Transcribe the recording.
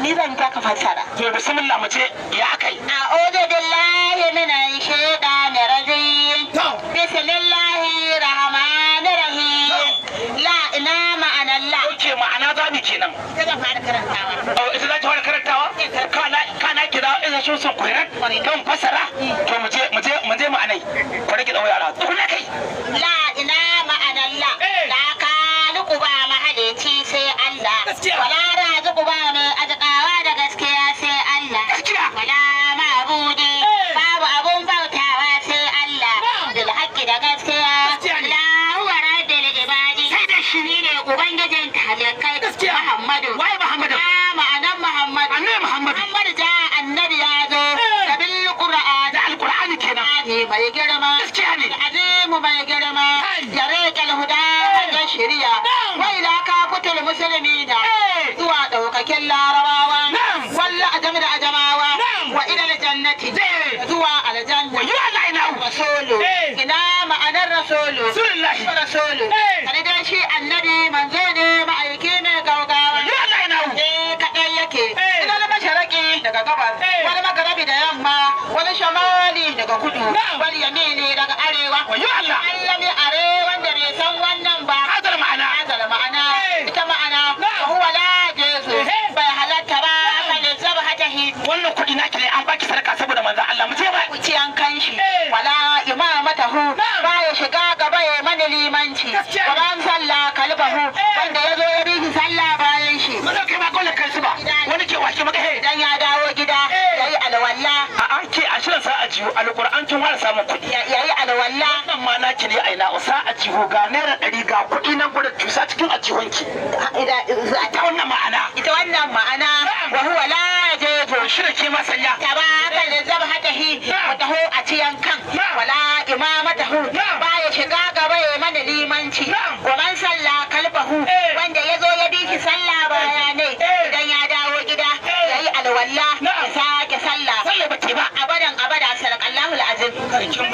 ni zan ta ka fassara. To bismillah mu ce ya kai. A'udhu billahi minash shaitanir rajim. Bismillahir rahmanir rahim. La ina ma'ana Allah. Oke ma'ana za mu kenan. Ita zan fara karantawa. Ita za ta fara karantawa? Kana kira ina so son koyar kan fassara. To mu je ma'anai. Ku rike dawo yara. Kuna kai. La ina ma'ana Allah. La khaliqu ba mahalici sai Allah. Wala raziqu ba mai azqawa da gaskiya sai Allah. Wala ma'budi babu abun bautawa sai Allah. Bil haqqi da gaskiya. La huwa rabbul ibadi. Sai da shi ne ubangijin talikai. Muhammadu. Wai Muhammadu. Ma'anan Muhammadu. Annabi Muhammadu. Muhammadu ja annabi ya zo. Da bil qur'an. Da alqur'ani kenan. Mai girma. Gaskiya ne. Azimu mai girma. Ya rike huda ya shirya. Wai la ka kutul muslimina. Zuwa daukakin larabawa. Walla ajami da ajamawa. Wa ila aljannati. Zuwa aljanna. Wa ya la ina rasulu. Ina ma'anar rasulu. Rasulullahi. Rasulu. Kani dan shi annabi manzo ne ma'aiki mai gaugawa. Ya la ina kadai yake. Ina na masharaki daga gabas. Wani magarabi da yamma. Wani shamali daga kudu. Wani yamini daga arewa. Wa ya Allah. Allah mai arewa da bai san wannan ba. Hadal ma'ana. Hadal ma'ana. Ita ma'ana. Huwa la jesu. Bai halatta ba. Kalin zaba hatahi. Wannan kuɗi na kire an baki sadaka saboda manzon Allah mu je ba. Wuce an kan shi. Wala imamatahu. Ba ya shiga gaba ya mana limanci. Gaban sallah kalbahu. Wanda ya zo ya bi sallah bayan shi. Maza kai ba kole kai su ba. Wani ke washe maka he. Idan ya dawo gida yayi alwala. A'a ke a shirin sa a jiwo alquran tun wara samun kuɗi. Yayi alwala. Wannan ma na ki ne a ina usa a jiwo ga naira 100 ga kuɗi nan gurin tusa cikin ajihunki. Ita wannan ma'ana. Ita wannan ma'ana wa huwa la yajuzu shirin ke masanya. tabaka da zabhatahi wa tahu a ciyan kan wala imamatahu baya shiga gaba ya mana limanci wa man salla kalbahu wanda yazo ya bi shi sallah baya ne idan ya dawo gida yayi alwala ya sake sallah Sallah bace ba. abadan abada sallallahu alazim